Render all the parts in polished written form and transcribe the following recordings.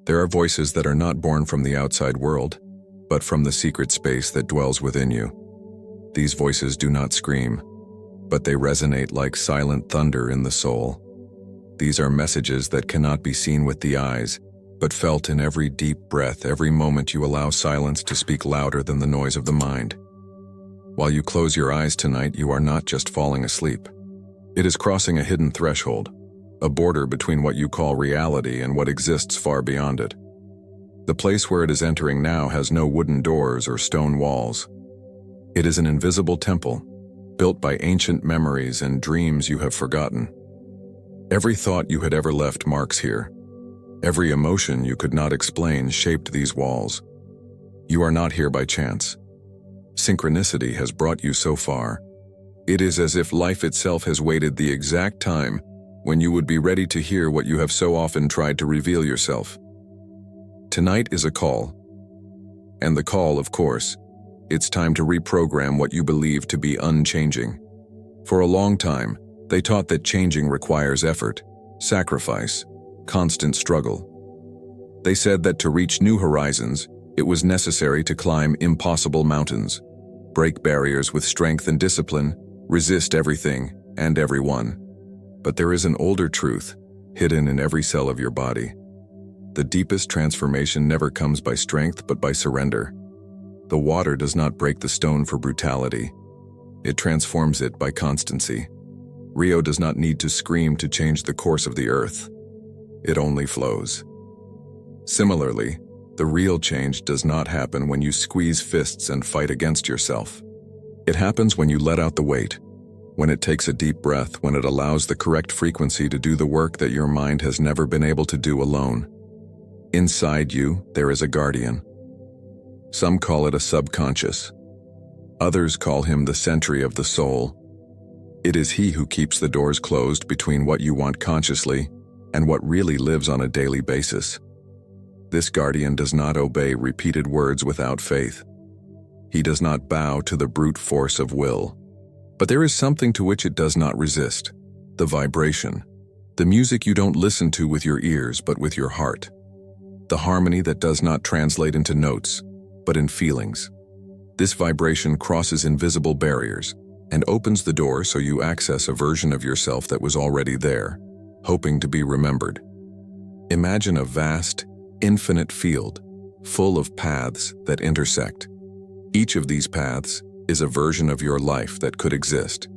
There are voices that are not born from the outside world, but from the secret space that dwells within you. These voices do not scream, but they resonate like silent thunder in the soul. These are messages that cannot be seen with the eyes, but felt in every deep breath, every moment you allow silence to speak louder than the noise of the mind. While you close your eyes tonight, you are not just falling asleep. It is crossing a hidden threshold, a border between what you call reality and what exists far beyond it. The place where it is entering now has no wooden doors or stone walls. It is an invisible temple, built by ancient memories and dreams you have forgotten. Every thought you had ever left marks here. Every emotion you could not explain shaped these walls. You are not here by chance. Synchronicity has brought you so far. It is as if life itself has waited the exact time when you would be ready to hear what you have so often tried to reveal yourself. Tonight is a call. And the call, of course, it's time to reprogram what you believe to be unchanging. For a long time, they taught that changing requires effort, sacrifice, constant struggle. They said that to reach new horizons, it was necessary to climb impossible mountains, break barriers with strength and discipline, resist everything and everyone. But there is an older truth, hidden in every cell of your body. The deepest transformation never comes by strength but by surrender. The water does not break the stone for brutality. It transforms it by constancy. Rio does not need to scream to change the course of the earth. It only flows. Similarly, the real change does not happen when you squeeze fists and fight against yourself. It happens when you let out the weight, when it takes a deep breath, when it allows the correct frequency to do the work that your mind has never been able to do alone. Inside you, there is a guardian. Some call it a subconscious. Others call him the sentry of the soul. It is he who keeps the doors closed between what you want consciously and what really lives on a daily basis. This guardian does not obey repeated words without faith. He does not bow to the brute force of will. But there is something to which it does not resist: the vibration, the music you don't listen to with your ears but with your heart, the harmony that does not translate into notes but in feelings. This vibration crosses invisible barriers and opens the door so you access a version of yourself that was already there, hoping to be remembered. Imagine a vast, infinite field, full of paths that intersect. Each of these paths is a version of your life that could exist.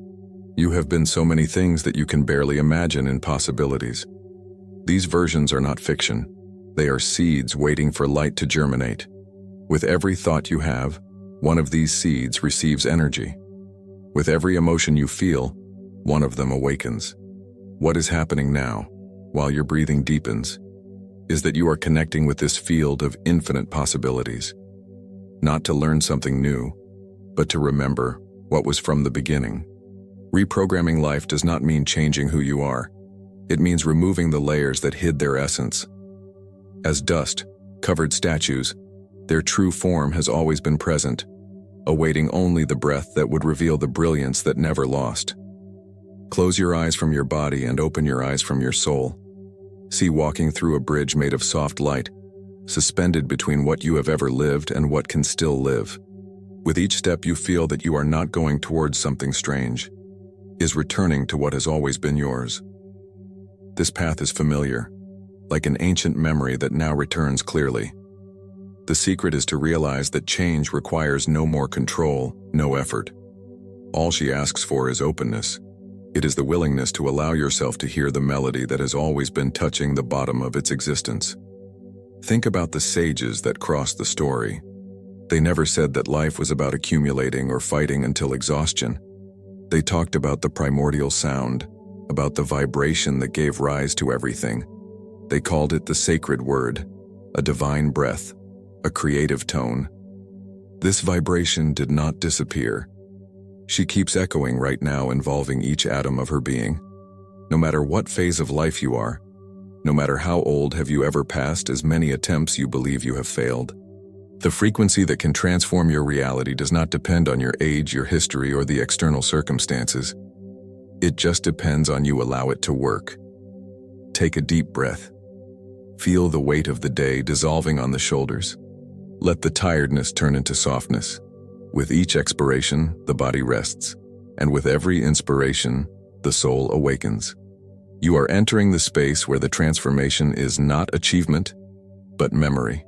You have been so many things that you can barely imagine in possibilities. These versions are not fiction. They are seeds waiting for light to germinate. With every thought you have, one of these seeds receives energy. With every emotion you feel, one of them awakens. What is happening now, while your breathing deepens, is that you are connecting with this field of infinite possibilities. Not to learn something new, but to remember what was from the beginning. Reprogramming life does not mean changing who you are. It means removing the layers that hid their essence. As dust covered statues, their true form has always been present, awaiting only the breath that would reveal the brilliance that never lost. Close your eyes from your body and open your eyes from your soul. See walking through a bridge made of soft light, suspended between what you have ever lived and what can still live. With each step you feel that you are not going towards something strange, is returning to what has always been yours. This path is familiar, like an ancient memory that now returns clearly. The secret is to realize that change requires no more control, no effort. All she asks for is openness. It is the willingness to allow yourself to hear the melody that has always been touching the bottom of its existence. Think about the sages that crossed the story. They never said that life was about accumulating or fighting until exhaustion. They talked about the primordial sound, about the vibration that gave rise to everything. They called it the sacred word, a divine breath, a creative tone. This vibration did not disappear. She keeps echoing right now, involving each atom of her being. No matter what phase of life you are, no matter how old have you ever passed as many attempts you believe you have failed, the frequency that can transform your reality does not depend on your age, your history, or the external circumstances. It just depends on you allow it to work. Take a deep breath. Feel the weight of the day dissolving on the shoulders. Let the tiredness turn into softness. With each expiration, the body rests, and with every inspiration, the soul awakens. You are entering the space where the transformation is not achievement, but memory.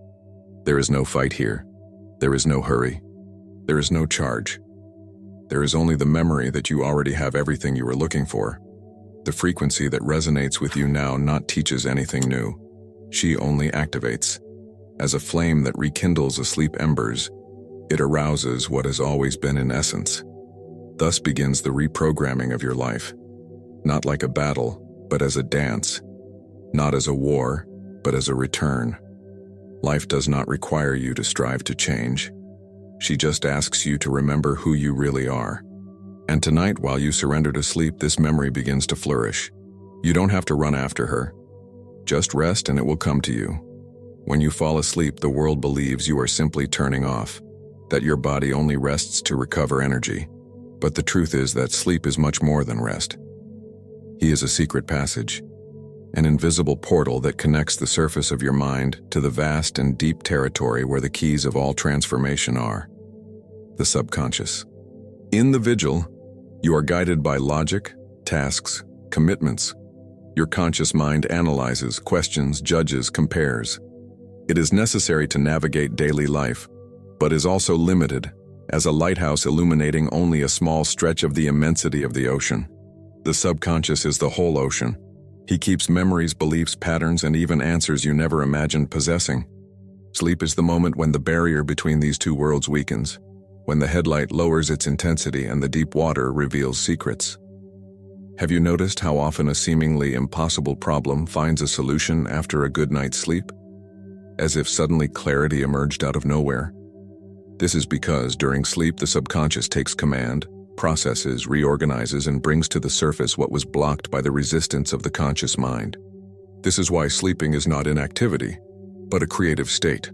There is no fight here. There is no hurry. There is no charge. There is only the memory that you already have everything you were looking for. The frequency that resonates with you now not teaches anything new. She only activates. As a flame that rekindles asleep embers, it arouses what has always been in essence. Thus begins the reprogramming of your life. Not like a battle, but as a dance. Not as a war, but as a return. Life does not require you to strive to change. She just asks you to remember who you really are. And tonight, while you surrender to sleep, this memory begins to flourish. You don't have to run after her. Just rest and it will come to you. When you fall asleep, the world believes you are simply turning off, that your body only rests to recover energy. But the truth is that sleep is much more than rest. He is a secret passage, an invisible portal that connects the surface of your mind to the vast and deep territory where the keys of all transformation are. The subconscious. In the vigil, you are guided by logic, tasks, commitments. Your conscious mind analyzes, questions, judges, compares. It is necessary to navigate daily life, but is also limited, as a lighthouse illuminating only a small stretch of the immensity of the ocean. The subconscious is the whole ocean. He keeps memories, beliefs, patterns, and even answers you never imagined possessing. Sleep is the moment when the barrier between these two worlds weakens, when the headlight lowers its intensity and the deep water reveals secrets. Have you noticed how often a seemingly impossible problem finds a solution after a good night's sleep? As if suddenly clarity emerged out of nowhere. This is because during sleep the subconscious takes command, processes, reorganizes, and brings to the surface what was blocked by the resistance of the conscious mind. This is why sleeping is not inactivity, but a creative state.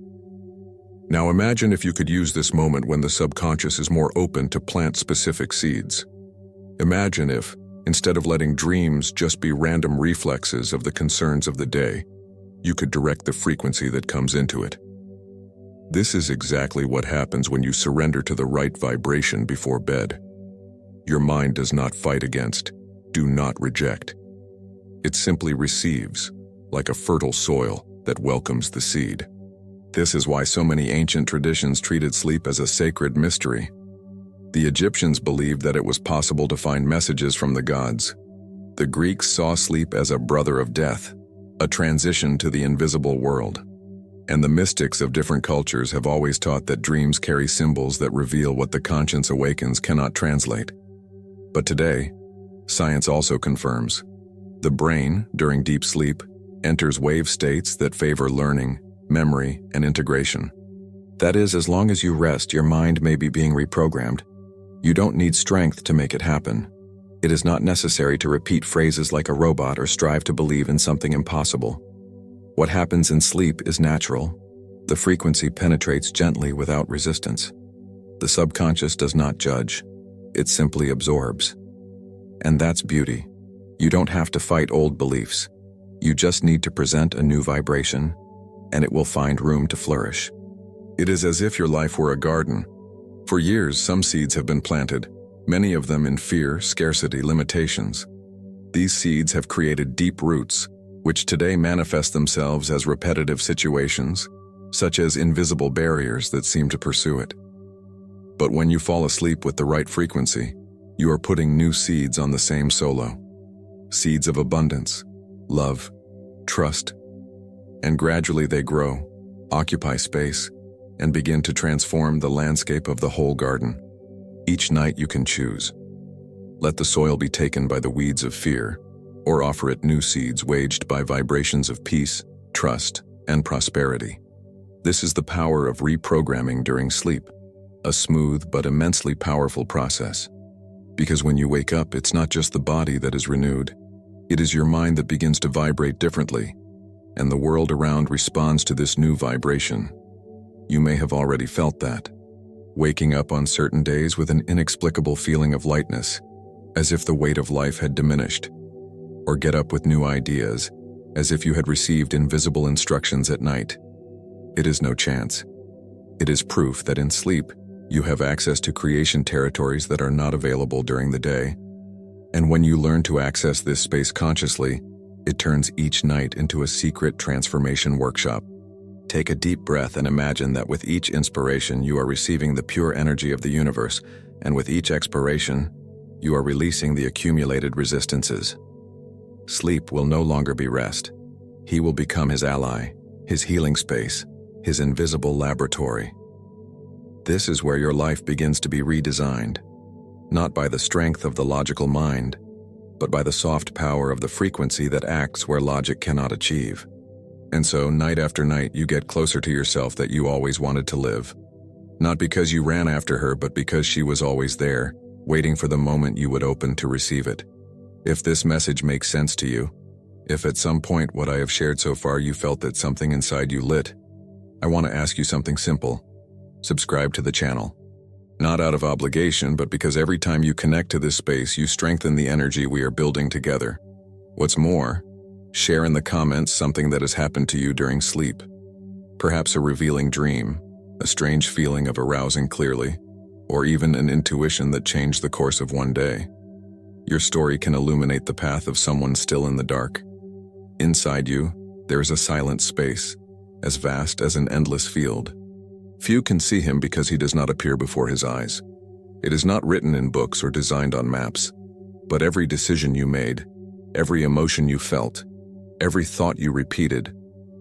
Now imagine if you could use this moment when the subconscious is more open to plant specific seeds. Imagine if, instead of letting dreams just be random reflexes of the concerns of the day, you could direct the frequency that comes into it. This is exactly what happens when you surrender to the right vibration before bed. Your mind does not fight against, do not reject. It simply receives, like a fertile soil that welcomes the seed. This is why so many ancient traditions treated sleep as a sacred mystery. The Egyptians believed that it was possible to find messages from the gods. The Greeks saw sleep as a brother of death, a transition to the invisible world. And the mystics of different cultures have always taught that dreams carry symbols that reveal what the conscience awakens cannot translate. But today, science also confirms. The brain, during deep sleep, enters wave states that favor learning, memory, and integration. That is, as long as you rest, your mind may be being reprogrammed. You don't need strength to make it happen. It is not necessary to repeat phrases like a robot or strive to believe in something impossible. What happens in sleep is natural. The frequency penetrates gently without resistance. The subconscious does not judge. It simply absorbs. And that's beauty. You don't have to fight old beliefs. You just need to present a new vibration, and it will find room to flourish. It is as if your life were a garden. For years, some seeds have been planted, many of them in fear, scarcity, limitations. These seeds have created deep roots, which today manifest themselves as repetitive situations, such as invisible barriers that seem to pursue it. But when you fall asleep with the right frequency, you are putting new seeds on the same solo. Seeds of abundance, love, trust. And gradually they grow, occupy space, and begin to transform the landscape of the whole garden. Each night you can choose. Let the soil be taken by the weeds of fear, or offer it new seeds waged by vibrations of peace, trust, and prosperity. This is the power of reprogramming during sleep, a smooth but immensely powerful process. Because when you wake up, it's not just the body that is renewed, it is your mind that begins to vibrate differently, and the world around responds to this new vibration. You may have already felt that, waking up on certain days with an inexplicable feeling of lightness, as if the weight of life had diminished, or get up with new ideas, as if you had received invisible instructions at night. It is no chance. It is proof that in sleep, you have access to creation territories that are not available during the day. And when you learn to access this space consciously, it turns each night into a secret transformation workshop. Take a deep breath and imagine that with each inspiration, you are receiving the pure energy of the universe, and with each expiration, you are releasing the accumulated resistances. Sleep will no longer be rest. He will become his ally, his healing space, his invisible laboratory. This is where your life begins to be redesigned, not by the strength of the logical mind, but by the soft power of the frequency that acts where logic cannot achieve. And so, night after night, you get closer to yourself that you always wanted to live. Not because you ran after her, but because she was always there, waiting for the moment you would open to receive it. If this message makes sense to you, if at some point what I have shared so far you felt that something inside you lit, I want to ask you something simple. Subscribe to the channel. Not out of obligation, but because every time you connect to this space, you strengthen the energy we are building together. What's more, share in the comments something that has happened to you during sleep. Perhaps a revealing dream, a strange feeling of arousing clearly, or even an intuition that changed the course of one day. Your story can illuminate the path of someone still in the dark. Inside you, there is a silent space, as vast as an endless field. Few can see him because he does not appear before his eyes. It is not written in books or designed on maps, but every decision you made, every emotion you felt, every thought you repeated,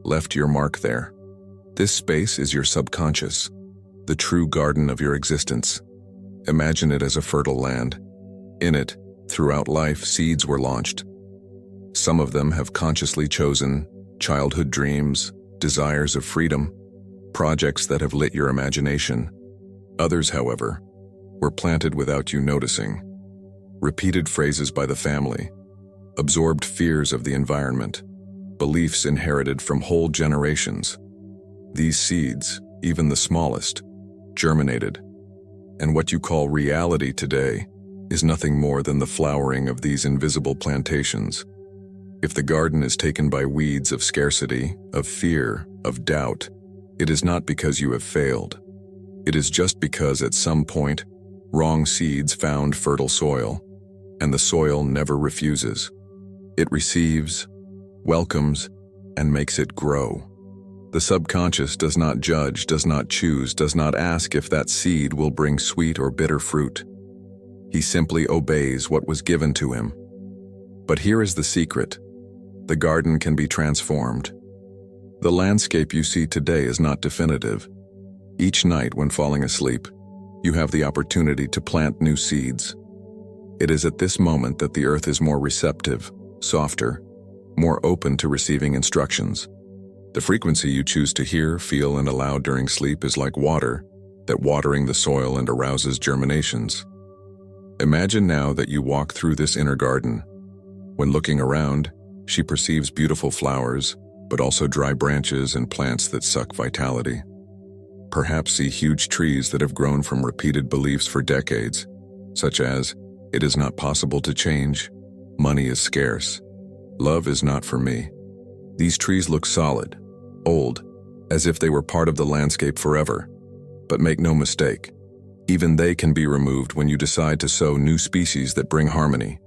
left your mark there. This space is your subconscious, the true garden of your existence. Imagine it as a fertile land. In it, throughout life, seeds were launched. Some of them have consciously chosen childhood dreams, desires of freedom, projects that have lit your imagination. Others, however, were planted without you noticing. Repeated phrases by the family, absorbed fears of the environment, beliefs inherited from whole generations. These seeds, even the smallest, germinated. And what you call reality today is nothing more than the flowering of these invisible plantations. If the garden is taken by weeds of scarcity, of fear, of doubt, it is not because you have failed. It is just because at some point, wrong seeds found fertile soil, and the soil never refuses. It receives, welcomes, and makes it grow. The subconscious does not judge, does not choose, does not ask if that seed will bring sweet or bitter fruit. He simply obeys what was given to him. But here is the secret. The garden can be transformed. The landscape you see today is not definitive. Each night when falling asleep, you have the opportunity to plant new seeds. It is at this moment that the earth is more receptive, softer, more open to receiving instructions. The frequency you choose to hear, feel, and allow during sleep is like water, that watering the soil and arouses germinations. Imagine now that you walk through this inner garden. When looking around, she perceives beautiful flowers, but also dry branches and plants that suck vitality. Perhaps see huge trees that have grown from repeated beliefs for decades, such as, it is not possible to change, money is scarce, love is not for me. These trees look solid, old, as if they were part of the landscape forever. But make no mistake, even they can be removed when you decide to sow new species that bring harmony.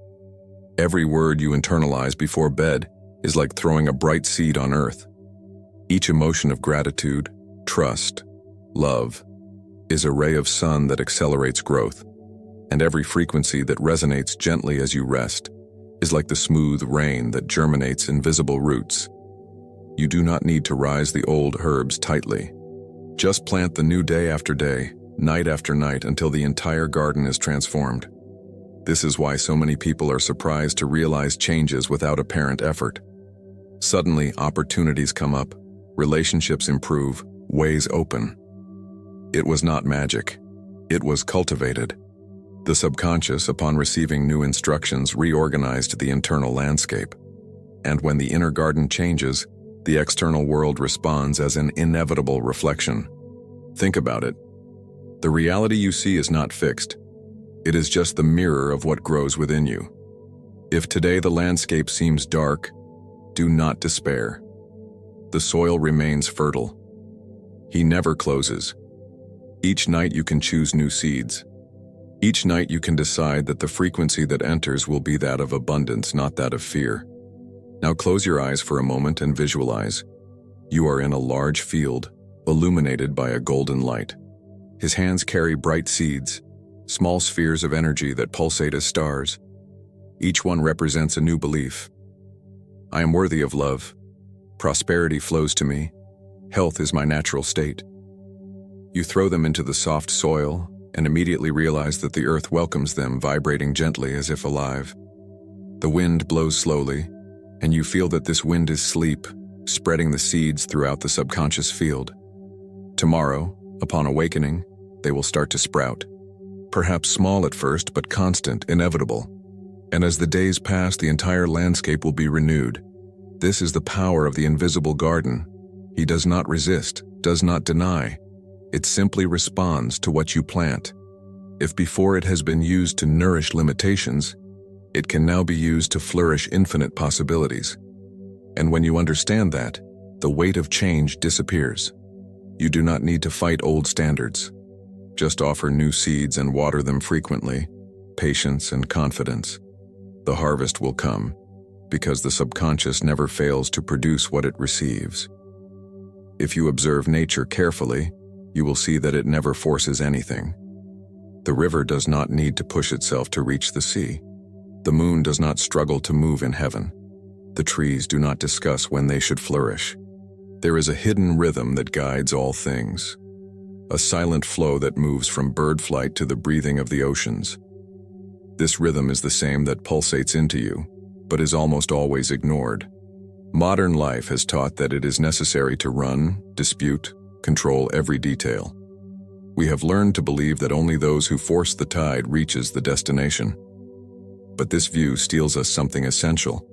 Every word you internalize before bed is like throwing a bright seed on earth. Each emotion of gratitude, trust, love, is a ray of sun that accelerates growth, and every frequency that resonates gently as you rest is like the smooth rain that germinates invisible roots. You do not need to rise the old herbs tightly. Just plant the new day after day, night after night, until the entire garden is transformed. This is why so many people are surprised to realize changes without apparent effort. Suddenly, opportunities come up, relationships improve, ways open. It was not magic. It was cultivated. The subconscious, upon receiving new instructions, reorganized the internal landscape. And when the inner garden changes, the external world responds as an inevitable reflection. Think about it. The reality you see is not fixed. It is just the mirror of what grows within you. If today the landscape seems dark, Do not despair. The soil remains fertile. He never closes. Each night you can choose new seeds. Each night you can decide that the frequency that enters will be that of abundance, not that of fear. Now close your eyes for a moment and visualize. You are in a large field, illuminated by a golden light. His hands carry bright seeds, small spheres of energy that pulsate as stars. Each one represents a new belief. I am worthy of love. Prosperity flows to me. Health is my natural state. You throw them into the soft soil and immediately realize that the earth welcomes them, vibrating gently as if alive. The wind blows slowly, and you feel that this wind is sleep, spreading the seeds throughout the subconscious field. Tomorrow, upon awakening, they will start to sprout. Perhaps small at first, but constant, inevitable. And as the days pass, the entire landscape will be renewed. This is the power of the invisible garden. He does not resist, does not deny. It simply responds to what you plant. If before it has been used to nourish limitations, it can now be used to flourish infinite possibilities. And when you understand that, the weight of change disappears. You do not need to fight old standards. Just offer new seeds and water them frequently, patience and confidence. The harvest will come, because the subconscious never fails to produce what it receives. If you observe nature carefully, you will see that it never forces anything. The river does not need to push itself to reach the sea. The moon does not struggle to move in heaven. The trees do not discuss when they should flourish. There is a hidden rhythm that guides all things, a silent flow that moves from bird flight to the breathing of the oceans. This rhythm is the same that pulsates into you, but is almost always ignored. Modern life has taught that it is necessary to run, dispute, control every detail. We have learned to believe that only those who force the tide reaches the destination. But this view steals us something essential: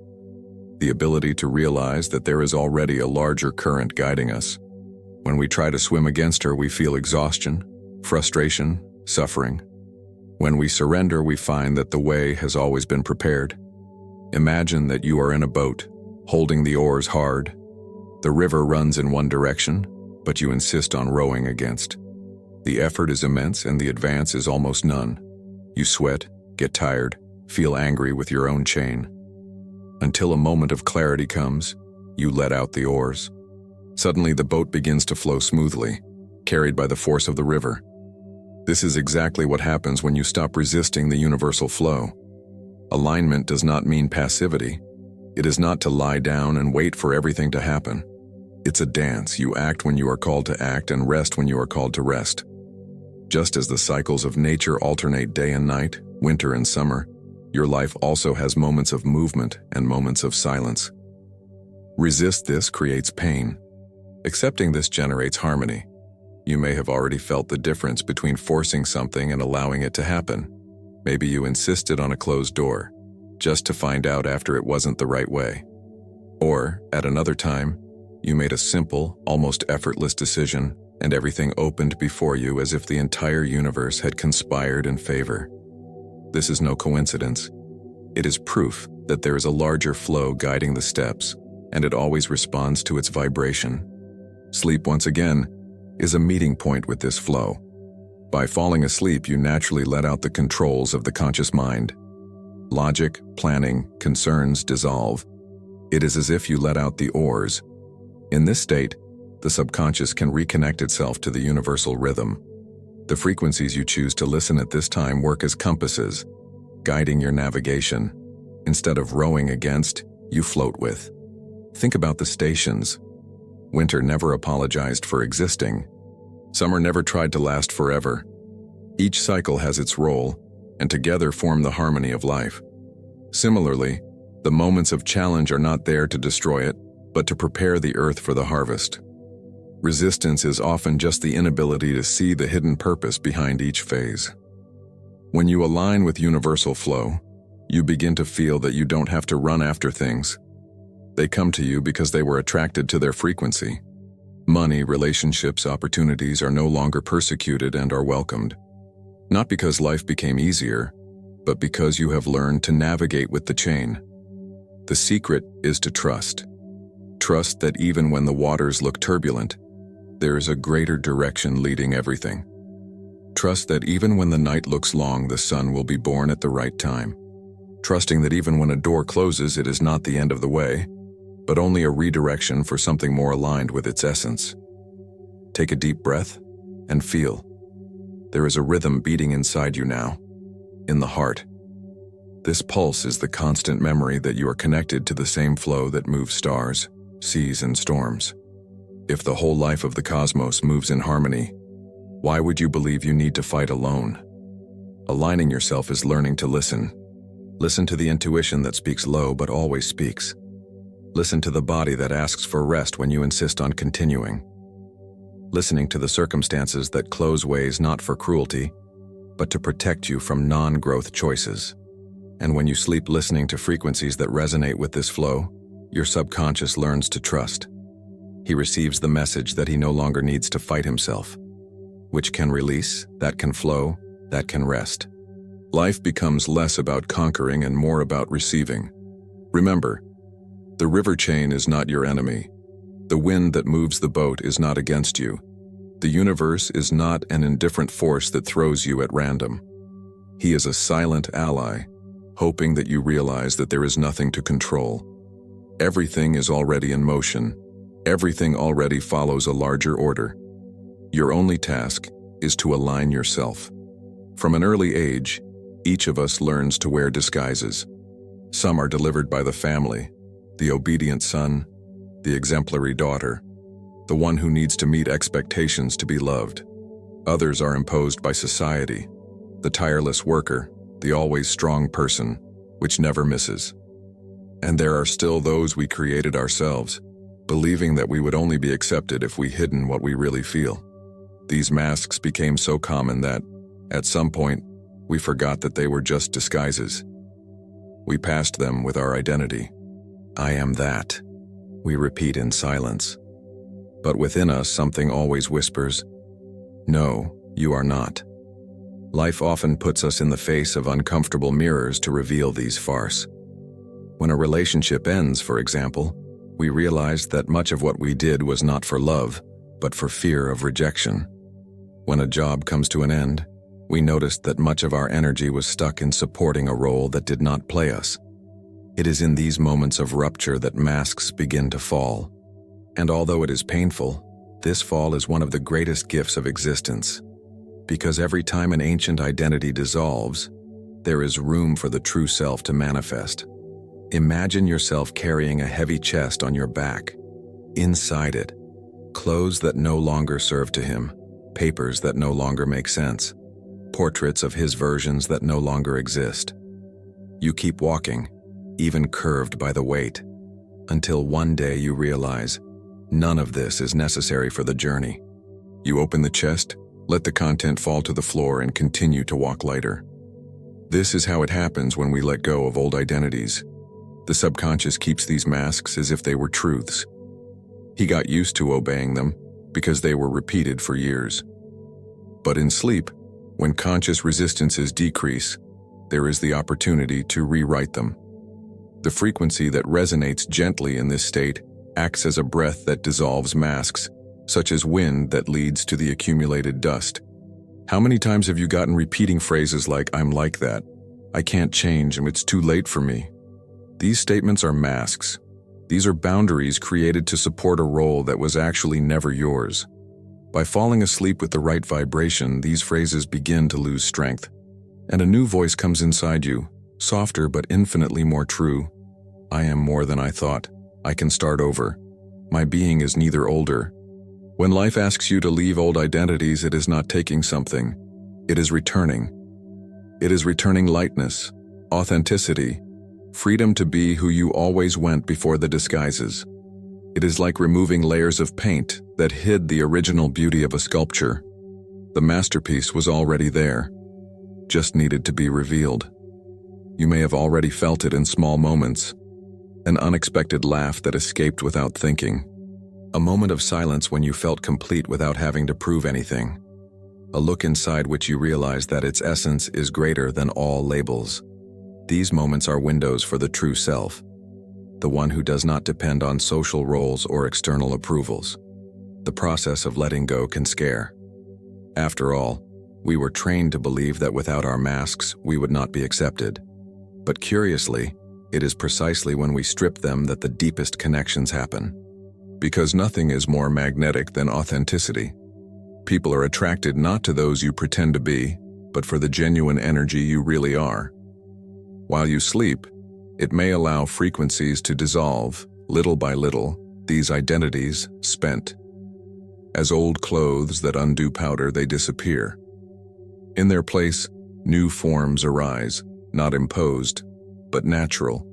the ability to realize that there is already a larger current guiding us. When we try to swim against her, we feel exhaustion, frustration, suffering. When we surrender, we find that the way has always been prepared. Imagine that you are in a boat, holding the oars hard. The river runs in one direction, but you insist on rowing against. The effort is immense and the advance is almost none. You sweat, get tired, feel angry with your own chain. Until a moment of clarity comes, you let out the oars. Suddenly the boat begins to flow smoothly, carried by the force of the river. This is exactly what happens when you stop resisting the universal flow. Alignment does not mean passivity. It is not to lie down and wait for everything to happen. It's a dance. You act when you are called to act and rest when you are called to rest. Just as the cycles of nature alternate day and night, winter and summer, your life also has moments of movement and moments of silence. Resist this creates pain. Accepting this generates harmony. You may have already felt the difference between forcing something and allowing it to happen. Maybe you insisted on a closed door, just to find out after it wasn't the right way. Or, at another time, you made a simple, almost effortless decision, and everything opened before you as if the entire universe had conspired in favor. This is no coincidence. It is proof that there is a larger flow guiding the steps, and it always responds to its vibration. Sleep, once again, is a meeting point with this flow. By falling asleep, you naturally let out the controls of the conscious mind. Logic, planning, concerns dissolve. It is as if you let out the oars. In this state, the subconscious can reconnect itself to the universal rhythm. The frequencies you choose to listen at this time work as compasses, guiding your navigation. Instead of rowing against, you float with. Think about the stations. Winter never apologized for existing. Summer never tried to last forever. Each cycle has its role, and together form the harmony of life. Similarly, the moments of challenge are not there to destroy it, but to prepare the earth for the harvest. Resistance is often just the inability to see the hidden purpose behind each phase. When you align with universal flow, you begin to feel that you don't have to run after things. They come to you because they were attracted to their frequency. Money, relationships, opportunities are no longer persecuted and are welcomed. Not because life became easier, but because you have learned to navigate with the chain. The secret is to trust. Trust that even when the waters look turbulent, there is a greater direction leading everything. Trust that even when the night looks long, the sun will be born at the right time. Trusting that even when a door closes, it is not the end of the way, but only a redirection for something more aligned with its essence. Take a deep breath and feel. There is a rhythm beating inside you now, in the heart. This pulse is the constant memory that you are connected to the same flow that moves stars, seas, and storms. If the whole life of the cosmos moves in harmony, why would you believe you need to fight alone? Aligning yourself is learning to listen. Listen to the intuition that speaks low but always speaks. Listen to the body that asks for rest when you insist on continuing. Listening to the circumstances that close ways not for cruelty, but to protect you from non-growth choices. And when you sleep listening to frequencies that resonate with this flow, your subconscious learns to trust. He receives the message that he no longer needs to fight himself. Which can release, that can flow, that can rest. Life becomes less about conquering and more about receiving. Remember, the river chain is not your enemy. The wind that moves the boat is not against you. The universe is not an indifferent force that throws you at random. He is a silent ally, hoping that you realize that there is nothing to control. Everything is already in motion. Everything already follows a larger order. Your only task is to align yourself. From an early age, each of us learns to wear disguises. Some are delivered by the family, the obedient son, the exemplary daughter, the one who needs to meet expectations to be loved. Others are imposed by society, the tireless worker, the always strong person, which never misses. And there are still those we created ourselves, believing that we would only be accepted if we hidden what we really feel. These masks became so common that, at some point, we forgot that they were just disguises. We passed them with our identity. I am that, we repeat in silence. But within us, something always whispers, no, you are not. Life often puts us in the face of uncomfortable mirrors to reveal these farce. When a relationship ends, for example, we realize that much of what we did was not for love, but for fear of rejection. When a job comes to an end, we noticed that much of our energy was stuck in supporting a role that did not play us. It is in these moments of rupture that masks begin to fall. And although it is painful, this fall is one of the greatest gifts of existence. Because every time an ancient identity dissolves, there is room for the true self to manifest. Imagine yourself carrying a heavy chest on your back. Inside it, clothes that no longer serve to him, papers that no longer make sense, portraits of his versions that no longer exist. You keep walking, even curved by the weight, until one day you realize none of this is necessary for the journey. You open the chest, let the content fall to the floor, and continue to walk lighter. This is how it happens when we let go of old identities. The subconscious keeps these masks as if they were truths. He got used to obeying them because they were repeated for years. But in sleep, when conscious resistances decrease, there is the opportunity to rewrite them. The frequency that resonates gently in this state acts as a breath that dissolves masks, such as wind that leads to the accumulated dust. How many times have you gotten repeating phrases like, "I'm like that," "I can't change, and it's too late for me"? These statements are masks. These are boundaries created to support a role that was actually never yours. By falling asleep with the right vibration, these phrases begin to lose strength, and a new voice comes inside you, softer but infinitely more true. I am more than I thought. I can start over. My being is neither older. When life asks you to leave old identities, it is not taking something. It is returning. It is returning lightness, authenticity, freedom to be who you always went before the disguises. It is like removing layers of paint that hid the original beauty of a sculpture. The masterpiece was already there, just needed to be revealed. You may have already felt it in small moments. An unexpected laugh that escaped without thinking. A moment of silence when you felt complete without having to prove anything. A look inside which you realize that its essence is greater than all labels. These moments are windows for the true self. the one who does not depend on social roles or external approvals. The process of letting go can scare. After all, we were trained to believe that without our masks, we would not be accepted. But curiously, it is precisely when we strip them that the deepest connections happen. Because nothing is more magnetic than authenticity. People are attracted not to those you pretend to be, but for the genuine energy you really are. While you sleep, it may allow frequencies to dissolve, little by little, these identities spent. As old clothes that undo powder, they disappear. In their place, new forms arise, not imposed, but natural.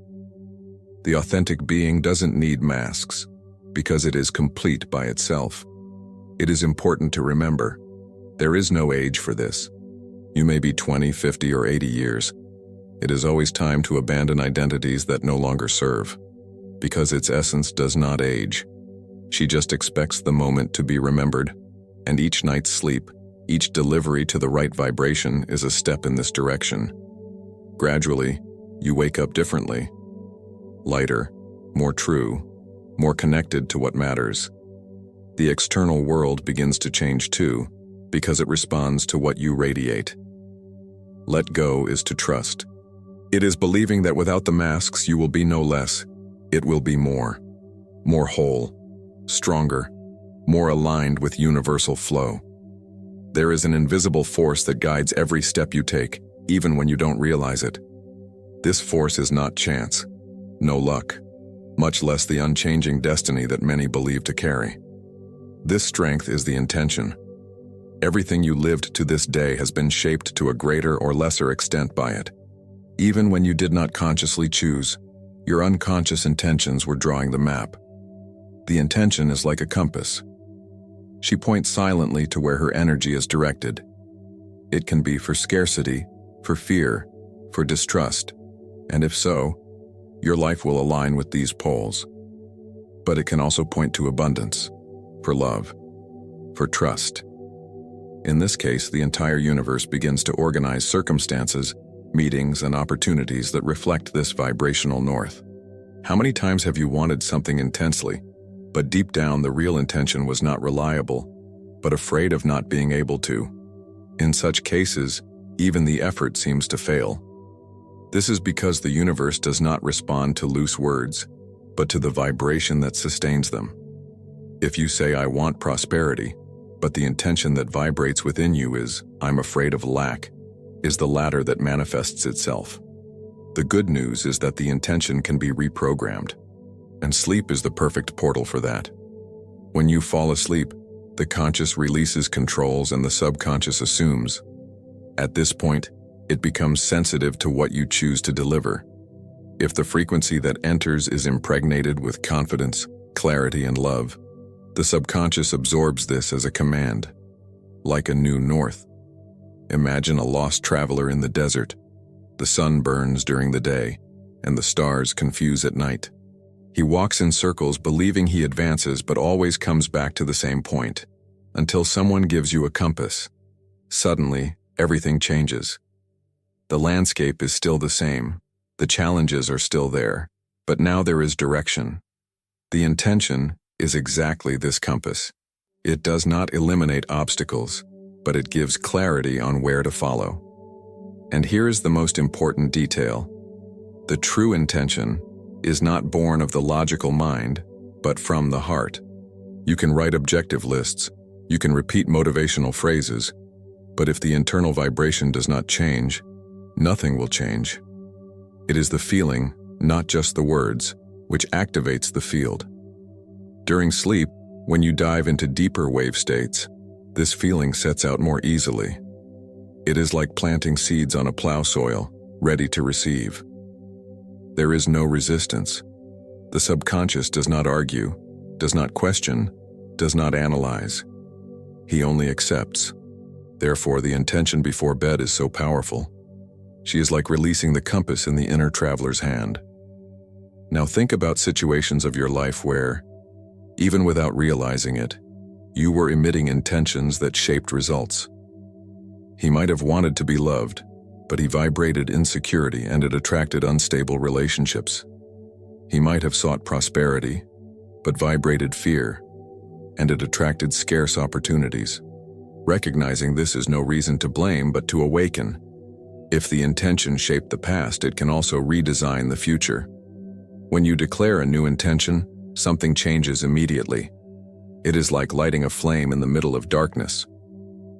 The authentic being doesn't need masks, because it is complete by itself. It is important to remember, there is no age for this. You may be 20, 50, or 80 years. It is always time to abandon identities that no longer serve, because its essence does not age. She just expects the moment to be remembered, and each night's sleep, each delivery to the right vibration is a step in this direction. Gradually, you wake up differently. Lighter, more true, more connected to what matters. The external world begins to change too, because it responds to what you radiate. Let go is to trust. It is believing that without the masks you will be no less. It will be more. More whole, stronger, more aligned with universal flow. There is an invisible force that guides every step you take, even when you don't realize it. This force is not chance, no luck, much less the unchanging destiny that many believe to carry. This strength is the intention. Everything you lived to this day has been shaped to a greater or lesser extent by it. Even when you did not consciously choose, your unconscious intentions were drawing the map. The intention is like a compass. She points silently to where her energy is directed. It can be for scarcity, for fear, for distrust, and if so, your life will align with these poles. But it can also point to abundance, for love, for trust. In this case, the entire universe begins to organize circumstances, meetings, and opportunities that reflect this vibrational north. How many times have you wanted something intensely, but deep down the real intention was not reliable, but afraid of not being able to? In such cases, even the effort seems to fail. This is because the universe does not respond to loose words, but to the vibration that sustains them. If you say, "I want prosperity," but the intention that vibrates within you is, "I'm afraid of lack," is the latter that manifests itself. The good news is that the intention can be reprogrammed, and sleep is the perfect portal for that. When you fall asleep, the conscious releases controls and the subconscious assumes. At this point, it becomes sensitive to what you choose to deliver. If the frequency that enters is impregnated with confidence, clarity, and love, the subconscious absorbs this as a command, like a new north. Imagine a lost traveler in the desert. The sun burns during the day, and the stars confuse at night. He walks in circles believing he advances but always comes back to the same point, until someone gives you a compass. Suddenly, everything changes. The landscape is still the same, the challenges are still there, but now there is direction. The intention is exactly this compass. It does not eliminate obstacles, but it gives clarity on where to follow. And here is the most important detail. The true intention is not born of the logical mind, but from the heart. You can write objective lists, you can repeat motivational phrases, but if the internal vibration does not change, nothing will change. It is the feeling, not just the words, which activates the field. During sleep, when you dive into deeper wave states, this feeling sets out more easily. It is like planting seeds on a plow soil, ready to receive. There is no resistance. The subconscious does not argue, does not question, does not analyze. He only accepts. Therefore, the intention before bed is so powerful. She is like releasing the compass in the inner traveler's hand. Now think about situations of your life where, even without realizing it, you were emitting intentions that shaped results. He might have wanted to be loved, but he vibrated insecurity and it attracted unstable relationships. He might have sought prosperity, but vibrated fear, and it attracted scarce opportunities. Recognizing this is no reason to blame, but to awaken. If the intention shaped the past, it can also redesign the future. When you declare a new intention, something changes immediately. It is like lighting a flame in the middle of darkness.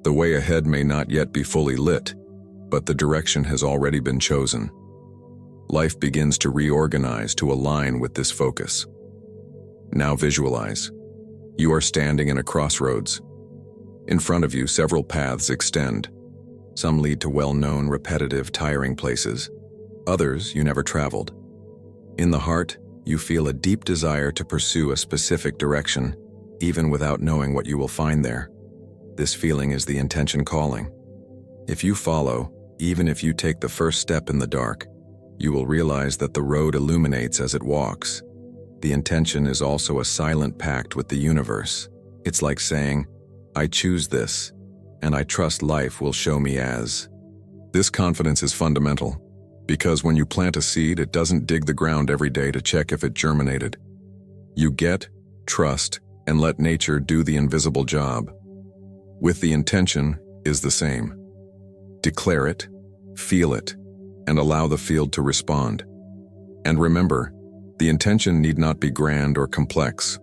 The way ahead may not yet be fully lit, but the direction has already been chosen. Life begins to reorganize to align with this focus. Now visualize. You are standing in a crossroads. In front of you, several paths extend. Some lead to well-known, repetitive, tiring places. Others you never traveled. In the heart, you feel a deep desire to pursue a specific direction, even without knowing what you will find there. This feeling is the intention calling. If you follow, even if you take the first step in the dark, you will realize that the road illuminates as it walks. The intention is also a silent pact with the universe. It's like saying, I choose this, and I trust life will show me as. This confidence is fundamental, because when you plant a seed, it doesn't dig the ground every day to check if it germinated. You get, trust, and let nature do the invisible job. With the intention is the same. Declare it, feel it, and allow the field to respond. And remember, the intention need not be grand or complex.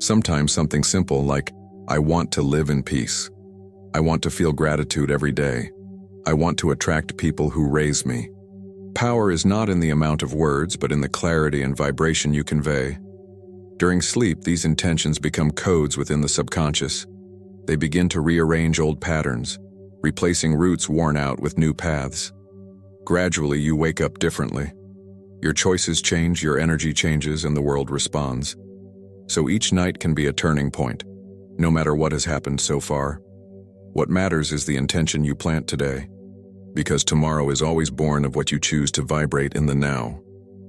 Sometimes something simple like, I want to live in peace. I want to feel gratitude every day. I want to attract people who raise me. Power is not in the amount of words, but in the clarity and vibration you convey. During sleep, these intentions become codes within the subconscious. They begin to rearrange old patterns, replacing routes worn out with new paths. Gradually, you wake up differently. Your choices change, your energy changes, and the world responds. So each night can be a turning point, no matter what has happened so far. What matters is the intention you plant today, because tomorrow is always born of what you choose to vibrate in the now.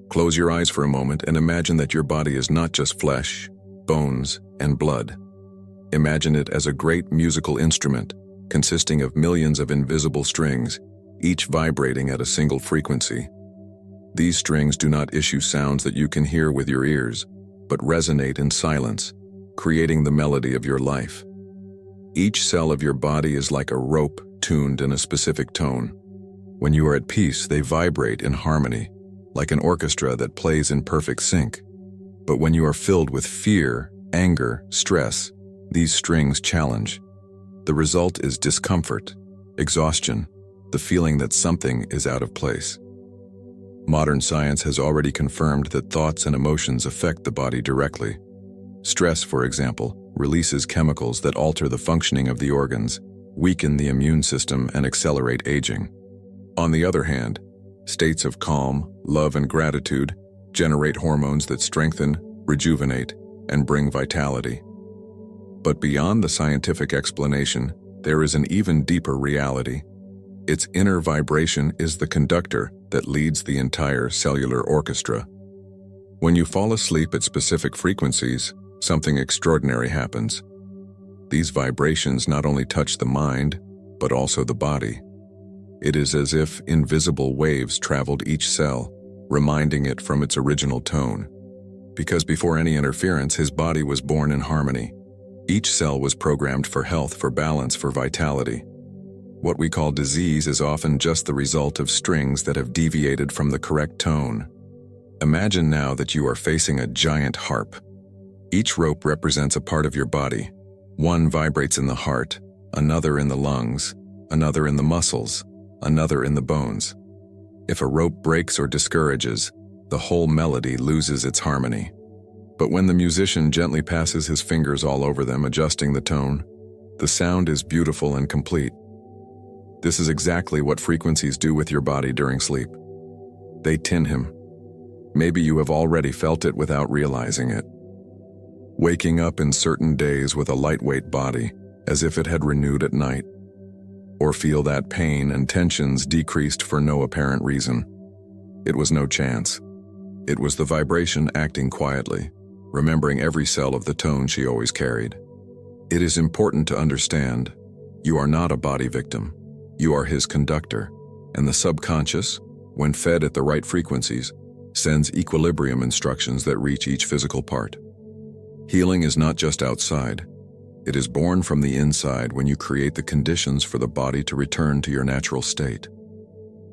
Close your eyes for a moment and imagine that your body is not just flesh, bones, and blood. Imagine it as a great musical instrument consisting of millions of invisible strings, each vibrating at a single frequency. These strings do not issue sounds that you can hear with your ears, but resonate in silence, creating the melody of your life. Each cell of your body is like a rope tuned in a specific tone. When you are at peace, they vibrate in harmony, like an orchestra that plays in perfect sync. But when you are filled with fear, anger, stress, these strings challenge. The result is discomfort, exhaustion, the feeling that something is out of place. Modern science has already confirmed that thoughts and emotions affect the body directly. Stress, for example, releases chemicals that alter the functioning of the organs, weaken the immune system, and accelerate aging. On the other hand, states of calm, love, and gratitude generate hormones that strengthen, rejuvenate, and bring vitality. But beyond the scientific explanation, there is an even deeper reality. Its inner vibration is the conductor that leads the entire cellular orchestra. When you fall asleep at specific frequencies, something extraordinary happens. These vibrations not only touch the mind, but also the body. It is as if invisible waves traveled each cell, reminding it from its original tone. Because before any interference, his body was born in harmony. Each cell was programmed for health, for balance, for vitality. What we call disease is often just the result of strings that have deviated from the correct tone. Imagine now that you are facing a giant harp. Each rope represents a part of your body. One vibrates in the heart, another in the lungs, another in the muscles, another in the bones. If a rope breaks or discourages, the whole melody loses its harmony. But when the musician gently passes his fingers all over them, adjusting the tone, the sound is beautiful and complete. This is exactly what frequencies do with your body during sleep. They tin him. Maybe you have already felt it without realizing it. Waking up in certain days with a lightweight body, as if it had renewed at night. Or feel that pain and tensions decreased for no apparent reason. It was no chance. It was the vibration acting quietly, remembering every cell of the tone she always carried. It is important to understand, you are not a body victim. You are his conductor, and the subconscious, when fed at the right frequencies, sends equilibrium instructions that reach each physical part. Healing is not just outside. It is born from the inside when you create the conditions for the body to return to your natural state.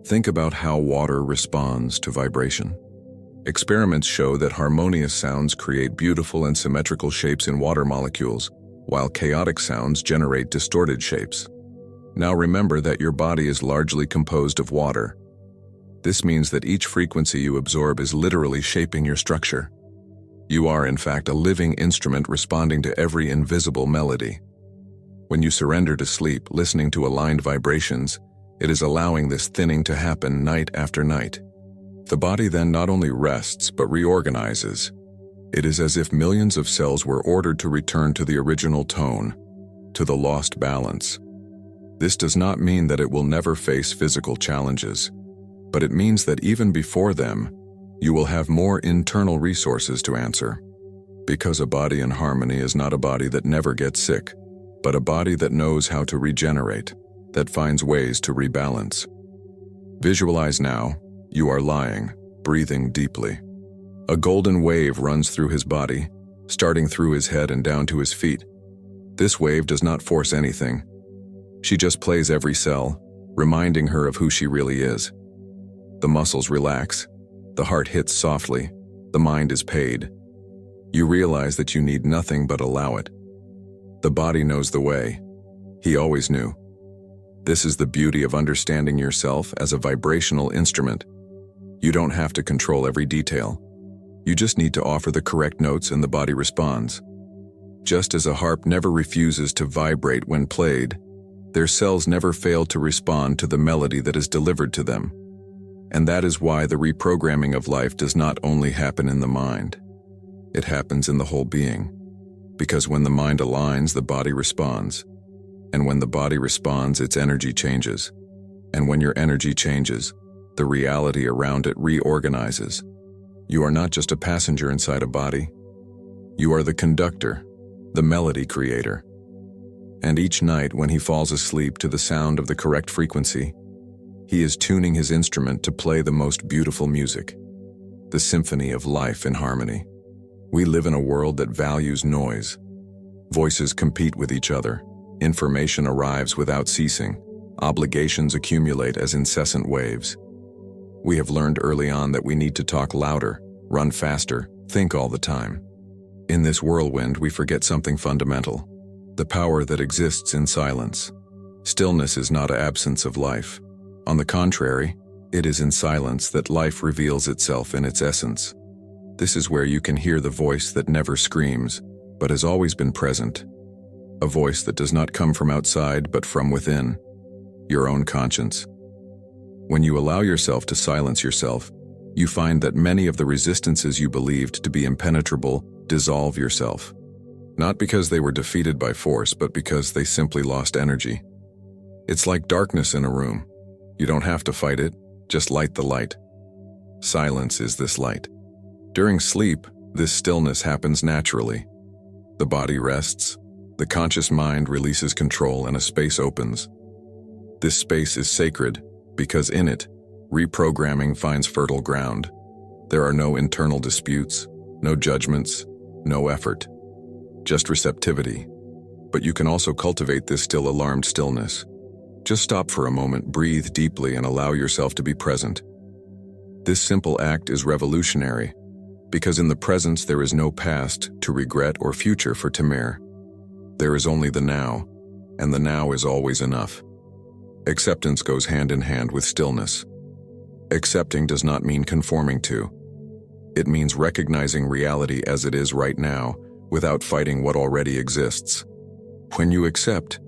Think about how water responds to vibration. Experiments show that harmonious sounds create beautiful and symmetrical shapes in water molecules, while chaotic sounds generate distorted shapes. Now remember that your body is largely composed of water. This means that each frequency you absorb is literally shaping your structure. You are, in fact, a living instrument responding to every invisible melody. When you surrender to sleep, listening to aligned vibrations, it is allowing this thinning to happen night after night. The body then not only rests but reorganizes. It is as if millions of cells were ordered to return to the original tone, to the lost balance. This does not mean that it will never face physical challenges, but it means that even before them, you will have more internal resources to answer. Because a body in harmony is not a body that never gets sick, but a body that knows how to regenerate, that finds ways to rebalance. Visualize now, you are lying, breathing deeply. A golden wave runs through his body, starting through his head and down to his feet. This wave does not force anything. She just plays every cell, reminding her of who she really is. The muscles relax, the heart hits softly, the mind is paid. You realize that you need nothing but allow it. The body knows the way. He always knew. This is the beauty of understanding yourself as a vibrational instrument. You don't have to control every detail. You just need to offer the correct notes and the body responds. Just as a harp never refuses to vibrate when played, their cells never fail to respond to the melody that is delivered to them. And that is why the reprogramming of life does not only happen in the mind. It happens in the whole being. Because when the mind aligns, the body responds. And when the body responds, its energy changes. And when your energy changes, the reality around it reorganizes. You are not just a passenger inside a body. You are the conductor, the melody creator. And each night when he falls asleep to the sound of the correct frequency, he is tuning his instrument to play the most beautiful music, the symphony of life in harmony. We live in a world that values noise. Voices compete with each other. Information arrives without ceasing. Obligations accumulate as incessant waves. We have learned early on that we need to talk louder, run faster, think all the time. In this whirlwind, we forget something fundamental, the power that exists in silence. Stillness is not an absence of life. On the contrary, it is in silence that life reveals itself in its essence. This is where you can hear the voice that never screams, but has always been present. A voice that does not come from outside, but from within, your own conscience. When you allow yourself to silence yourself, you find that many of the resistances you believed to be impenetrable dissolve yourself. Not because they were defeated by force, but because they simply lost energy. It's like darkness in a room. You don't have to fight it, just light the light. Silence is this light. During sleep, this stillness happens naturally. The body rests, the conscious mind releases control, and a space opens. This space is sacred because in it, reprogramming finds fertile ground. There are no internal disputes, no judgments, no effort, just receptivity. But you can also cultivate this still alarmed stillness. Just stop for a moment, breathe deeply, and allow yourself to be present. This simple act is revolutionary, because in the presence there is no past to regret or future for Tamir. There is only the now, and the now is always enough. Acceptance goes hand in hand with stillness. Accepting does not mean conforming to. It means recognizing reality as it is right now, without fighting what already exists. When you accept,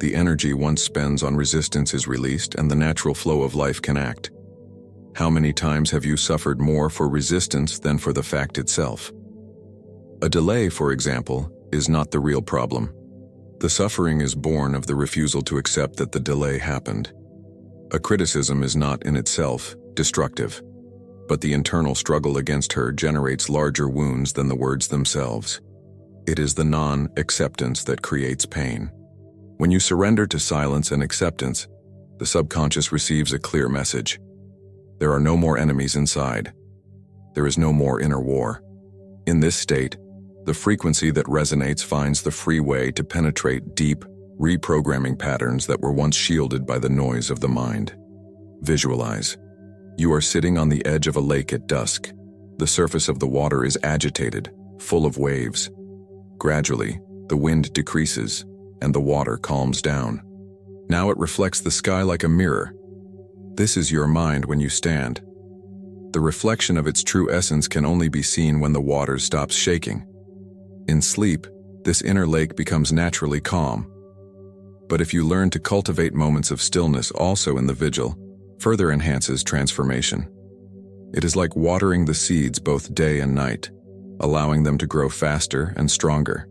the energy one spends on resistance is released and the natural flow of life can act. How many times have you suffered more for resistance than for the fact itself? A delay, for example, is not the real problem. The suffering is born of the refusal to accept that the delay happened. A criticism is not in itself destructive, but the internal struggle against her generates larger wounds than the words themselves. It is the non-acceptance that creates pain. When you surrender to silence and acceptance, the subconscious receives a clear message. There are no more enemies inside. There is no more inner war. In this state, the frequency that resonates finds the free way to penetrate deep, reprogramming patterns that were once shielded by the noise of the mind. Visualize. You are sitting on the edge of a lake at dusk. The surface of the water is agitated, full of waves. Gradually, the wind decreases, and the water calms down. Now it reflects the sky like a mirror. This is your mind when you stand. The reflection of its true essence can only be seen when the water stops shaking. In sleep, this inner lake becomes naturally calm. But if you learn to cultivate moments of stillness also in the vigil, further enhances transformation. It is like watering the seeds both day and night, allowing them to grow faster and stronger.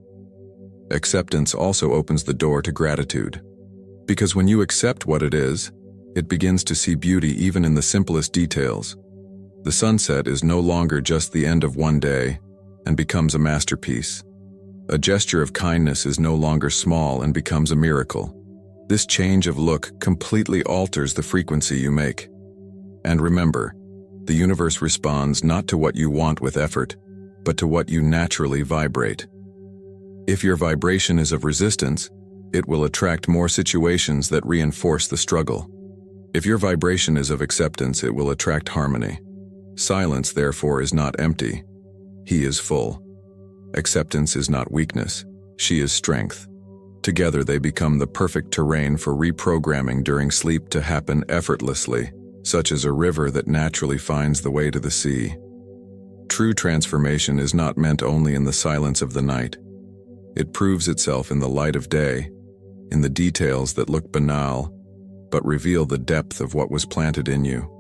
Acceptance also opens the door to gratitude. Because when you accept what it is, it begins to see beauty even in the simplest details. The sunset is no longer just the end of one day and becomes a masterpiece. A gesture of kindness is no longer small and becomes a miracle. This change of look completely alters the frequency you make. And remember, the universe responds not to what you want with effort, but to what you naturally vibrate. If your vibration is of resistance, it will attract more situations that reinforce the struggle. If your vibration is of acceptance, it will attract harmony. Silence, therefore, is not empty. He is full. Acceptance is not weakness. She is strength. Together they become the perfect terrain for reprogramming during sleep to happen effortlessly, such as a river that naturally finds the way to the sea. True transformation is not meant only in the silence of the night. It proves itself in the light of day, in the details that look banal, but reveal the depth of what was planted in you.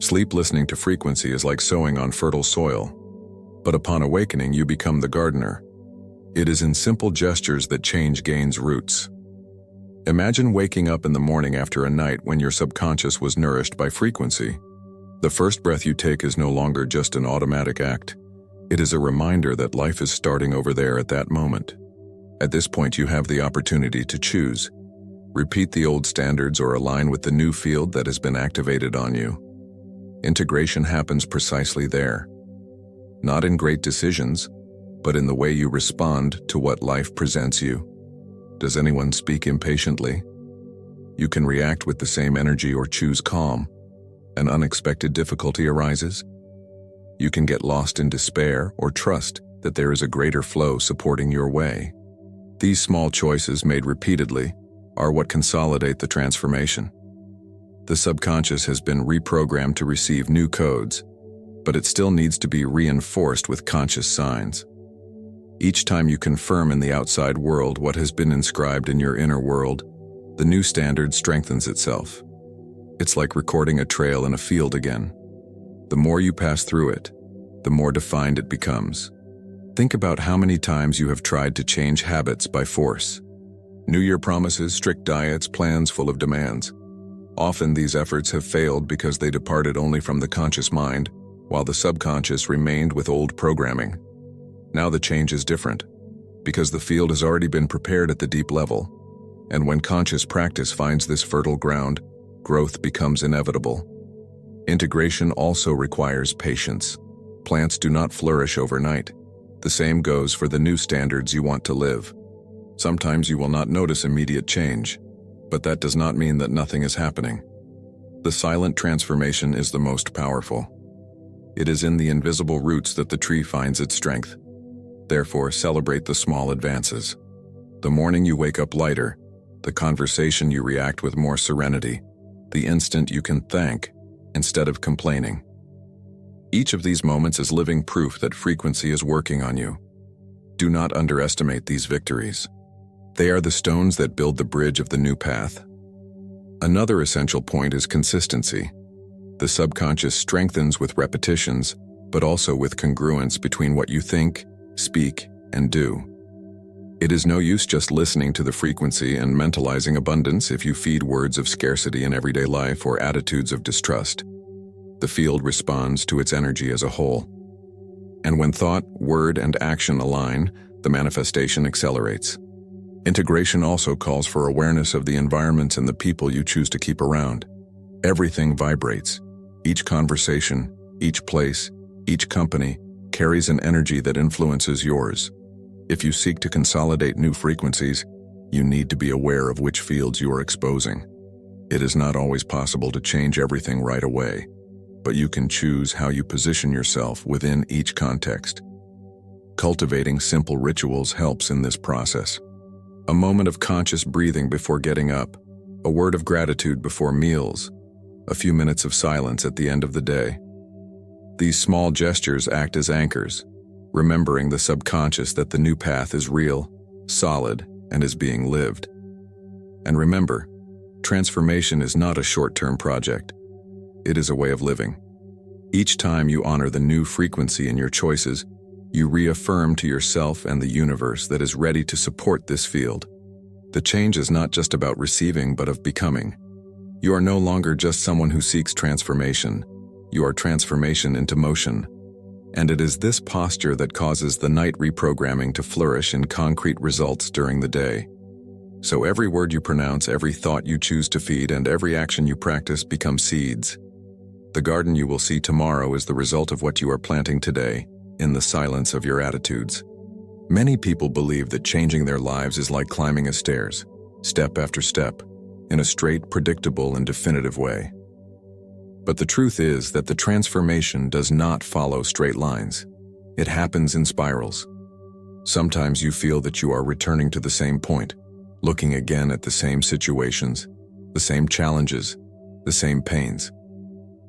Sleep listening to frequency is like sowing on fertile soil, but upon awakening you become the gardener. It is in simple gestures that change gains roots. Imagine waking up in the morning after a night when your subconscious was nourished by frequency. The first breath you take is no longer just an automatic act. It is a reminder that life is starting over there at that moment. At this point, you have the opportunity to choose. Repeat the old standards or align with the new field that has been activated on you. Integration happens precisely there. Not in great decisions, but in the way you respond to what life presents you. Does anyone speak impatiently? You can react with the same energy or choose calm. An unexpected difficulty arises? You can get lost in despair or trust that there is a greater flow supporting your way. These small choices made repeatedly are what consolidate the transformation. The subconscious has been reprogrammed to receive new codes, but it still needs to be reinforced with conscious signs. Each time you confirm in the outside world what has been inscribed in your inner world, the new standard strengthens itself. It's like recording a trail in a field again. The more you pass through it, the more defined it becomes. Think about how many times you have tried to change habits by force. New Year promises, strict diets, plans full of demands. Often these efforts have failed because they departed only from the conscious mind, while the subconscious remained with old programming. Now the change is different, because the field has already been prepared at the deep level, and when conscious practice finds this fertile ground, growth becomes inevitable. Integration also requires patience. Plants do not flourish overnight. The same goes for the new standards you want to live. Sometimes you will not notice immediate change, but that does not mean that nothing is happening. The silent transformation is the most powerful. It is in the invisible roots that the tree finds its strength. Therefore, celebrate the small advances. The morning you wake up lighter, the conversation you react with more serenity, the instant you can thank instead of complaining. Each of these moments is living proof that frequency is working on you. Do not underestimate these victories. They are the stones that build the bridge of the new path. Another essential point is consistency. The subconscious strengthens with repetitions, but also with congruence between what you think, speak, and do. It is no use just listening to the frequency and mentalizing abundance if you feed words of scarcity in everyday life or attitudes of distrust. The field responds to its energy as a whole. And when thought, word, and action align, the manifestation accelerates. Integration also calls for awareness of the environments and the people you choose to keep around. Everything vibrates. Each conversation, each place, Each company carries an energy that influences yours. If you seek to consolidate new frequencies, you need to be aware of which fields you are exposing. It is not always possible to change everything right away, but you can choose how you position yourself within each context. Cultivating simple rituals helps in this process. A moment of conscious breathing before getting up, a word of gratitude before meals, a few minutes of silence at the end of the day. These small gestures act as anchors, remembering the subconscious that the new path is real, solid, and is being lived. And remember, transformation is not a short-term project. It is a way of living. Each time you honor the new frequency in your choices, you reaffirm to yourself and the universe that is ready to support this field. The change is not just about receiving, but of becoming. You are no longer just someone who seeks transformation. You are transformation into motion. And it is this posture that causes the night reprogramming to flourish in concrete results during the day. So every word you pronounce, every thought you choose to feed, and every action you practice become seeds. The garden you will see tomorrow is the result of what you are planting today, in the silence of your attitudes. Many people believe that changing their lives is like climbing a stairs, step after step, in a straight, predictable, and definitive way. But the truth is that the transformation does not follow straight lines. It happens in spirals. Sometimes you feel that you are returning to the same point, looking again at the same situations, the same challenges, the same pains.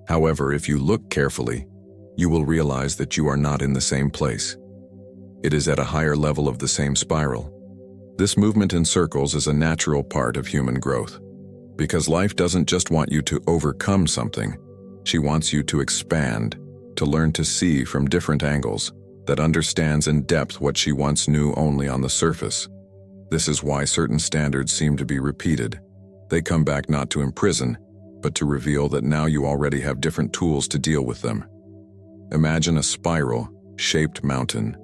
However, if you look carefully, you will realize that you are not in the same place. It is at a higher level of the same spiral. This movement in circles is a natural part of human growth, because life doesn't just want you to overcome something. She wants you to expand, to learn to see from different angles, that understands in depth what she once knew only on the surface. This is why certain standards seem to be repeated. They come back not to imprison, but to reveal that now you already have different tools to deal with them. Imagine a spiral-shaped mountain.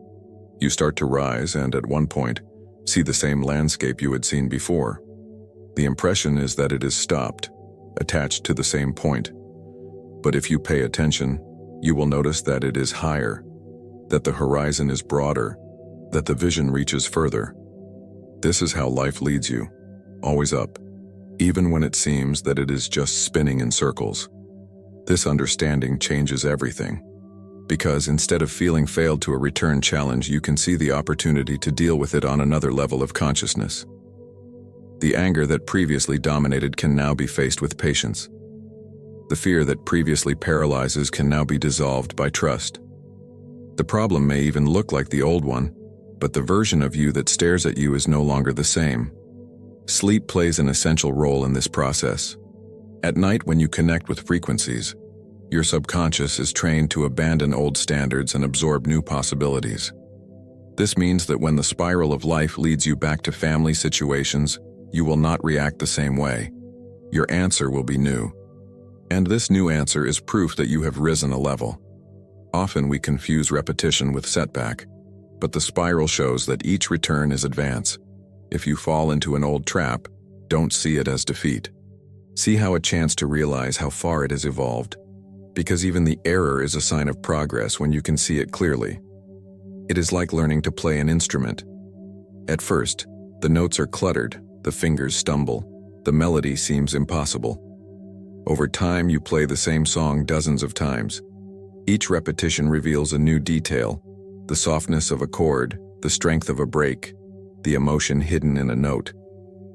You start to rise and, at one point, see the same landscape you had seen before. The impression is that it is stopped, attached to the same point. But if you pay attention, you will notice that it is higher, that the horizon is broader, that the vision reaches further. This is how life leads you, always up, even when it seems that it is just spinning in circles. This understanding changes everything, because instead of feeling failed to a return challenge, you can see the opportunity to deal with it on another level of consciousness. The anger that previously dominated can now be faced with patience. The fear that previously paralyzes can now be dissolved by trust. The problem may even look like the old one, but the version of you that stares at you is no longer the same. Sleep plays an essential role in this process. At night, when you connect with frequencies, your subconscious is trained to abandon old standards and absorb new possibilities. This means that when the spiral of life leads you back to family situations, you will not react the same way. Your answer will be new. And this new answer is proof that you have risen a level. Often we confuse repetition with setback, but the spiral shows that each return is advance. If you fall into an old trap, don't see it as defeat. See how a chance to realize how far it has evolved, because even the error is a sign of progress when you can see it clearly. It is like learning to play an instrument. At first, the notes are cluttered, the fingers stumble, the melody seems impossible. Over time, you play the same song dozens of times. Each repetition reveals a new detail, the softness of a chord, the strength of a break, the emotion hidden in a note.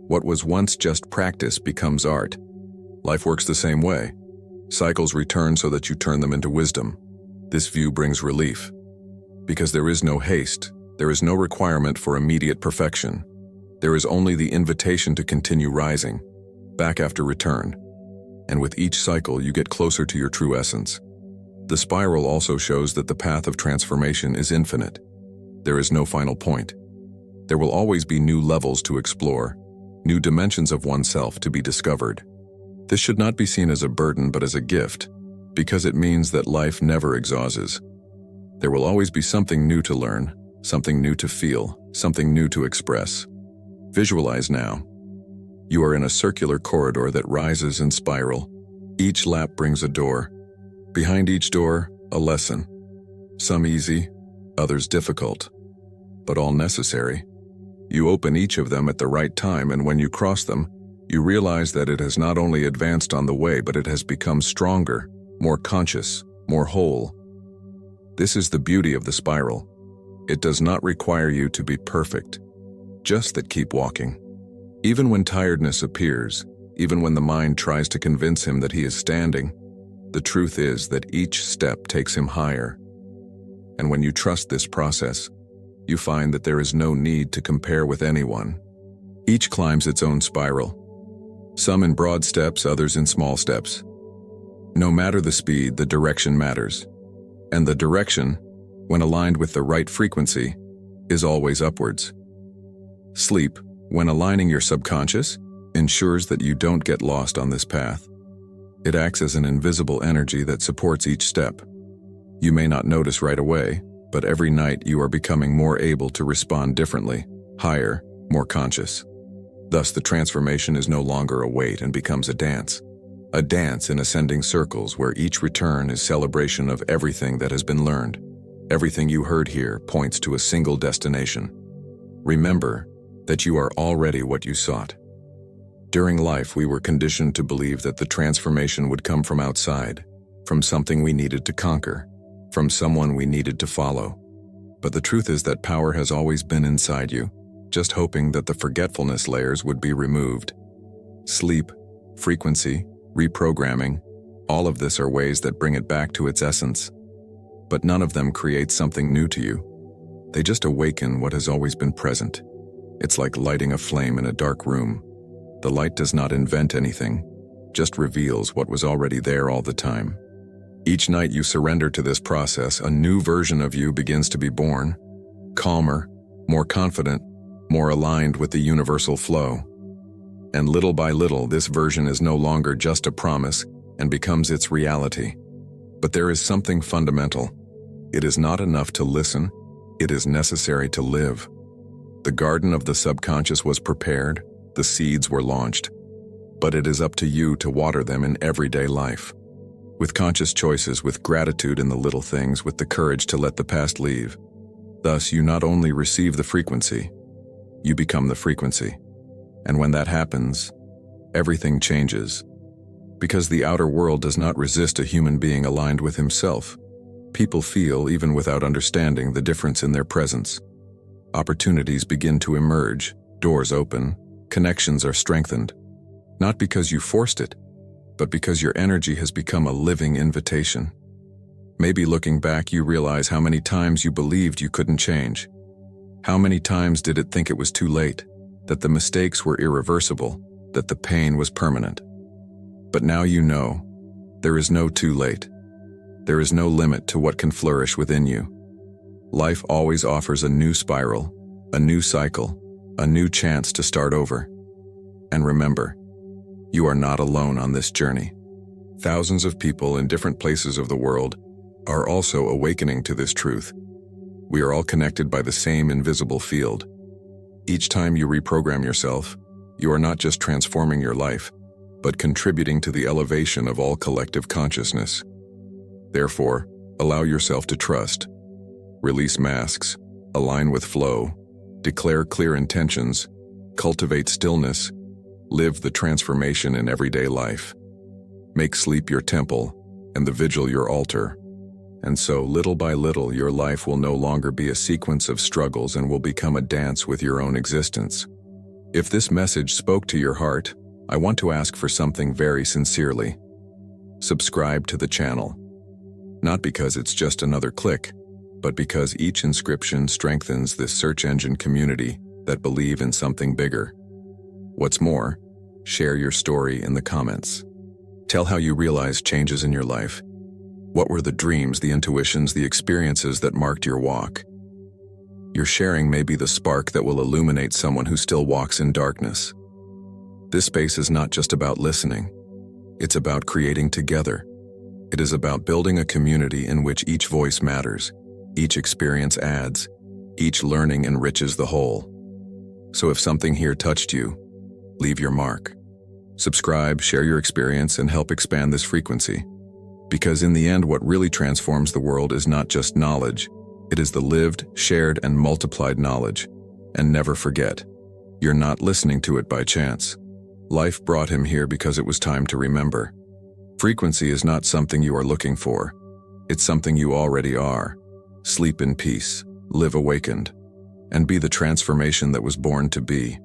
What was once just practice becomes art. Life works the same way. Cycles return so that you turn them into wisdom. This view brings relief. Because there is no haste, there is no requirement for immediate perfection. There is only the invitation to continue rising, back after return. And with each cycle, you get closer to your true essence. The spiral also shows that the path of transformation is infinite. There is no final point. There will always be new levels to explore, new dimensions of oneself to be discovered. This should not be seen as a burden but as a gift, because it means that life never exhausts. There will always be something new to learn, something new to feel, something new to express. Visualize now. You are in a circular corridor that rises and spiral. Each lap brings a door. Behind each door, a lesson. Some easy, others difficult, but all necessary. You open each of them at the right time, and when you cross them, you realize that it has not only advanced on the way, but it has become stronger, more conscious, more whole. This is the beauty of the spiral. It does not require you to be perfect, just that keep walking. Even when tiredness appears, even when the mind tries to convince him that he is standing, the truth is that each step takes him higher. And when you trust this process, you find that there is no need to compare with anyone. Each climbs its own spiral, some in broad steps, others in small steps. No matter the speed, the direction matters. And the direction, when aligned with the right frequency, is always upwards. Sleep, when aligning your subconscious, ensures that you don't get lost on this path. It acts as an invisible energy that supports each step. You may not notice right away, but every night you are becoming more able to respond differently, higher, more conscious. Thus, the transformation is no longer a weight and becomes a dance in ascending circles where each return is celebration of everything that has been learned. Everything you heard here points to a single destination. Remember that you are already what you sought. During life, we were conditioned to believe that the transformation would come from outside, from something we needed to conquer, from someone we needed to follow. But the truth is that power has always been inside you, just hoping that the forgetfulness layers would be removed. Sleep, frequency, reprogramming, all of this are ways that bring it back to its essence. But none of them create something new to you. They just awaken what has always been present. It's like lighting a flame in a dark room. The light does not invent anything, just reveals what was already there all the time. Each night you surrender to this process, a new version of you begins to be born, calmer, more confident, more aligned with the universal flow. And little by little, this version is no longer just a promise and becomes its reality. But there is something fundamental. It is not enough to listen, it is necessary to live. The garden of the subconscious was prepared, the seeds were launched, but it is up to you to water them in everyday life. With conscious choices, with gratitude in the little things, with the courage to let the past leave. Thus, you not only receive the frequency, you become the frequency. And when that happens, everything changes. Because the outer world does not resist a human being aligned with himself. People feel, even without understanding, the difference in their presence. Opportunities begin to emerge, doors open, connections are strengthened. Not because you forced it, but because your energy has become a living invitation. Maybe looking back, you realize how many times you believed you couldn't change. How many times did it think it was too late, that the mistakes were irreversible, that the pain was permanent. But now you know, there is no too late. There is no limit to what can flourish within you. Life always offers a new spiral, a new cycle, a new chance to start over. And remember, you are not alone on this journey. Thousands of people in different places of the world are also awakening to this truth. We are all connected by the same invisible field. Each time you reprogram yourself, you are not just transforming your life, but contributing to the elevation of all collective consciousness. Therefore, allow yourself to trust. Release masks, align with flow, declare clear intentions, cultivate stillness, live the transformation in everyday life. Make sleep your temple and the vigil your altar. And so, little by little, your life will no longer be a sequence of struggles and will become a dance with your own existence. If this message spoke to your heart, I want to ask for something very sincerely. Subscribe to the channel. Not because it's just another click, but because each inscription strengthens this search engine community that believe in something bigger. What's more, share your story in the comments. Tell how you realized changes in your life. What were the dreams, the intuitions, the experiences that marked your walk? Your sharing may be the spark that will illuminate someone who still walks in darkness. This space is not just about listening. It's about creating together. It is about building a community in which each voice matters, each experience adds, each learning enriches the whole. So if something here touched you, leave your mark. Subscribe, share your experience, and help expand this frequency. Because in the end, what really transforms the world is not just knowledge. It is the lived, shared, and multiplied knowledge. And never forget, you're not listening to it by chance. Life brought him here because it was time to remember. Frequency is not something you are looking for. It's something you already are. Sleep in peace, live awakened, and be the transformation that was born to be.